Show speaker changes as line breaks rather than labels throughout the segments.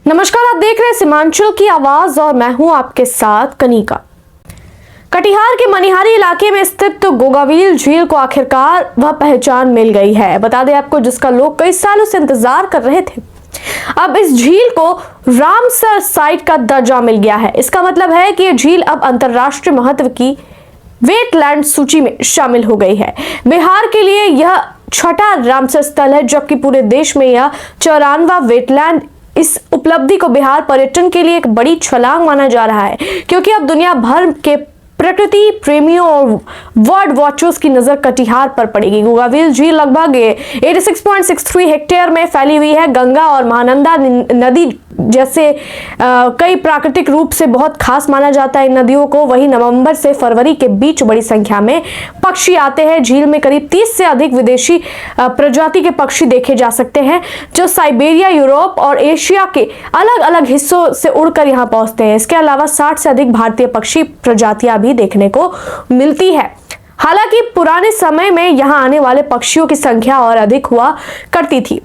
नमस्कार, आप देख रहे हैं सीमांचल की आवाज और मैं हूं आपके साथ कनिका। कटिहार के मनिहारी इलाके में स्थित गोगावील झील को आखिरकार वह पहचान मिल गई है। बता दें आपको, जिसका लोग कई सालों से इंतजार कर रहे थे। अब इस झील को रामसर साइट का दर्जा मिल गया है। इसका मतलब है कि यह झील अब अंतरराष्ट्रीय महत्व की वेटलैंड सूची में शामिल हो गई है। बिहार के लिए यह छठा रामसर स्थल है, जबकि पूरे देश में यह 94वां वेटलैंड। इस उपलब्धि को बिहार पर्यटन के लिए एक बड़ी छलांग माना जा रहा है, क्योंकि अब दुनिया भर के प्रकृति प्रेमियों और वर्ड वॉचर्स की नजर कटिहार पर पड़ेगी। गोगावील झील लगभग 86.63 हेक्टेयर में फैली हुई है। गंगा और महानंदा नदी जैसे कई प्राकृतिक रूप से बहुत खास माना जाता है इन नदियों को। वही नवंबर से फरवरी के बीच बड़ी संख्या में पक्षी आते हैं। झील में करीब 30 से अधिक विदेशी प्रजाति के पक्षी देखे जा सकते हैं, जो साइबेरिया, यूरोप और एशिया के अलग अलग हिस्सों से उड़कर यहाँ पहुंचते हैं। इसके अलावा 60 से अधिक भारतीय पक्षी प्रजातियां भी देखने को मिलती है। हालांकि पुराने समय में यहाँ आने वाले पक्षियों की संख्या और अधिक हुआ करती थी,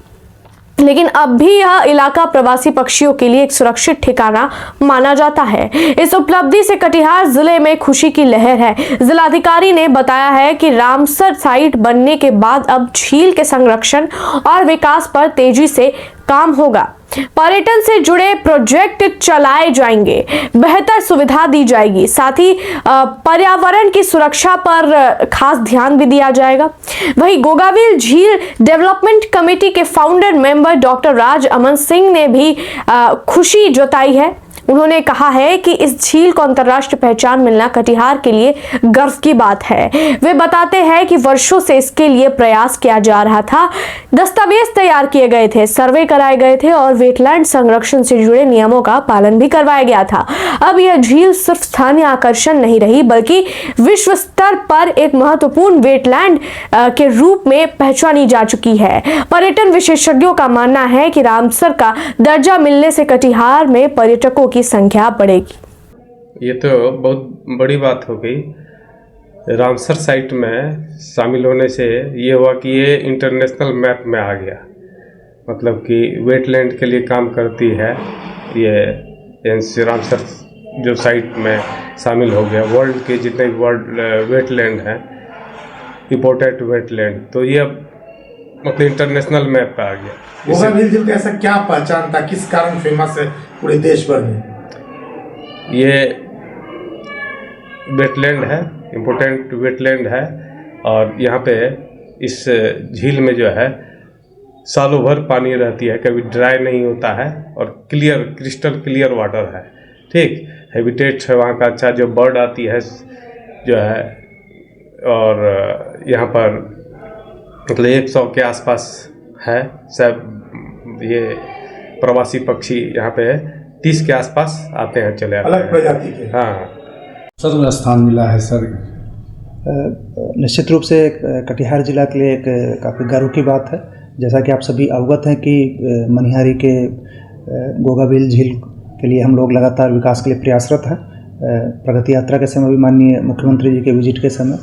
लेकिन अब भी यह इलाका प्रवासी पक्षियों के लिए एक सुरक्षित ठिकाना माना जाता है। इस उपलब्धि से कटिहार जिले में खुशी की लहर है। जिलाधिकारी ने बताया है कि रामसर साइट बनने के बाद अब झील के संरक्षण और विकास पर तेजी से काम होगा। पर्यटन से जुड़े प्रोजेक्ट चलाए जाएंगे, बेहतर सुविधा दी जाएगी, साथ ही पर्यावरण की सुरक्षा पर खास ध्यान भी दिया जाएगा। वहीं गोगावील झील डेवलपमेंट कमेटी के फाउंडर मेंबर डॉक्टर राज अमन सिंह ने भी खुशी जताई है। उन्होंने कहा है कि इस झील को अंतर्राष्ट्रीय पहचान मिलना कटिहार के लिए गर्व की बात है। वे बताते हैं कि वर्षों से इसके लिए प्रयास किया जा रहा था। दस्तावेज तैयार किए गए थे, सर्वे कराए गए थे और वेटलैंड संरक्षण से जुड़े नियमों का पालन भी करवाया गया था। अब यह झील सिर्फ स्थानीय आकर्षण नहीं रही, बल्कि विश्व स्तर पर एक महत्वपूर्ण वेटलैंड के रूप में पहचानी जा चुकी है। पर्यटन विशेषज्ञों का मानना है कि रामसर का दर्जा मिलने से कटिहार में पर्यटकों की संख्या बढ़ेगी।
ये तो बहुत बड़ी बात हो गई। रामसर साइट में शामिल होने से ये हुआ कि ये इंटरनेशनल मैप में आ गया, मतलब कि वेटलैंड के लिए काम करती है। ये रामसर जो साइट में शामिल हो गया, वर्ल्ड के जितने वेटलैंड हैं, इम्पोर्टेंट वेटलैंड, तो ये मतलब इंटरनेशनल मैप पे आ गया।
गोगावील झील का ऐसा क्या पहचान था, किस कारण फेमस है पूरे देश भर में?
ये वेटलैंड है, इम्पोर्टेंट वेटलैंड है, और यहाँ पे इस झील में जो है सालों भर पानी रहती है, कभी ड्राई नहीं होता है, और क्लियर, क्रिस्टल क्लियर वाटर है। ठीक, हैबिटेट है वहाँ का अच्छा, जो बर्ड आती है जो है, और यहाँ पर मतलब 100 के आसपास है सब ये प्रवासी पक्षी। यहाँ पे 30 के आसपास आते हैं, चले आते
अलग प्रजाति के।
हाँ
सर, स्थान मिला है सर।
निश्चित रूप से कटिहार जिला के लिए एक काफ़ी गर्व की बात है। जैसा कि आप सभी अवगत हैं कि मनिहारी के गोगावील झील के लिए हम लोग लगातार विकास के लिए प्रयासरत हैं। प्रगति यात्रा के समय भी माननीय मुख्यमंत्री जी के विजिट के समय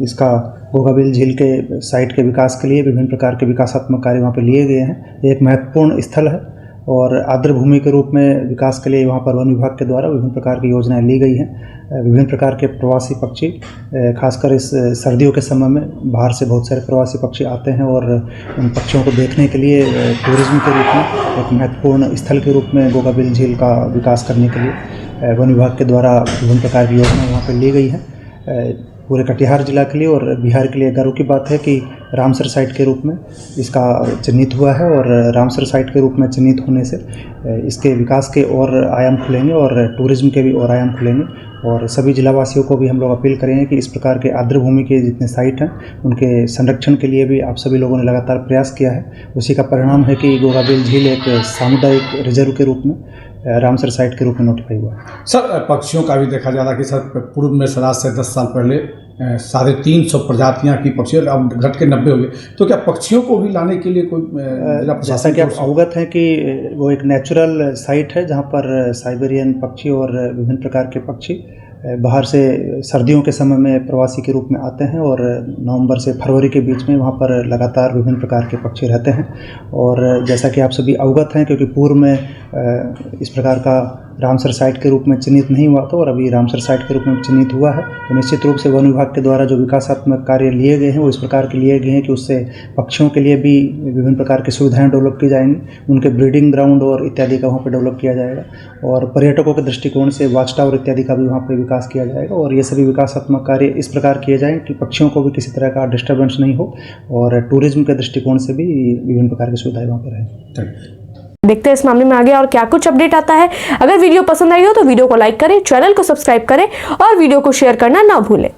इसका गोगावील झील के साइट के विकास के लिए विभिन्न प्रकार के विकासात्मक कार्य वहाँ पर लिए गए हैं। ये एक महत्वपूर्ण स्थल है और आर्द्र भूमि के रूप में विकास के लिए वहाँ पर वन विभाग के द्वारा विभिन्न प्रकार की योजनाएं ली गई हैं। विभिन्न प्रकार के प्रवासी पक्षी, खासकर इस सर्दियों के समय में बाहर से बहुत सारे प्रवासी पक्षी आते हैं और उन पक्षियों को देखने के लिए टूरिज्म के रूप में एक महत्वपूर्ण स्थल के रूप में गोगावील झील का विकास करने के लिए वन विभाग के द्वारा विभिन्न प्रकार की योजनाएँ वहाँ पर ली गई हैं। पूरे कटिहार जिला के लिए और बिहार के लिए गर्व की बात है कि रामसर साइट के रूप में इसका चिन्हित हुआ है, और रामसर साइट के रूप में चिन्हित होने से इसके विकास के और आयाम खुलेंगे और टूरिज्म के भी और आयाम खुलेंगे। और सभी जिलावासियों को भी हम लोग अपील करेंगे कि इस प्रकार के आर्द्र भूमि के जितने साइट हैं उनके संरक्षण के लिए भी आप सभी लोगों ने लगातार प्रयास किया है। उसी का परिणाम है कि गोगावील झील एक सामुदायिक रिजर्व के रूप में रामसर साइट के रूप में नोटिफाई हुआ है।
सर, पक्षियों का भी देखा जा रहा है कि सर पूर्व में आज से 10 साल पहले 350 प्रजातियां की पक्षी, अब घट के 90 हो गए। तो क्या पक्षियों को भी लाने के लिए कोई
जैसा कि आप अवगत हैं कि वो एक नेचुरल साइट है जहां पर साइबेरियन पक्षी और विभिन्न प्रकार के पक्षी बाहर से सर्दियों के समय में प्रवासी के रूप में आते हैं और नवंबर से फरवरी के बीच में वहाँ पर लगातार विभिन्न प्रकार के पक्षी रहते हैं। और जैसा कि आप सभी अवगत हैं, क्योंकि पूर्व में इस प्रकार का रामसर साइट के रूप में चिन्हित नहीं हुआ था और अभी रामसर साइट के रूप में चिन्हित हुआ है, तो निश्चित रूप से वन विभाग के द्वारा जो विकासात्मक कार्य लिए गए हैं वो इस प्रकार के लिए गए हैं कि उससे पक्षियों के लिए भी विभिन्न प्रकार की सुविधाएं डेवलप की जाएंगी, उनके ब्रीडिंग ग्राउंड और इत्यादि का वहाँ पर डेवलप किया जाएगा और पर्यटकों के दृष्टिकोण से वॉच टावर इत्यादि का भी वहाँ पर विकास किया जाएगा। और ये सभी विकासात्मक कार्य इस प्रकार किए जाएँ कि पक्षियों को भी किसी तरह का डिस्टर्बेंस नहीं हो और टूरिज्म के दृष्टिकोण से भी विभिन्न प्रकार की सुविधाएं वहाँ पर रहें।
देखते हैं इस मामले में आगे और क्या कुछ अपडेट आता है। अगर वीडियो पसंद आई हो तो वीडियो को लाइक करें, चैनल को सब्सक्राइब करें और वीडियो को शेयर करना ना भूलें।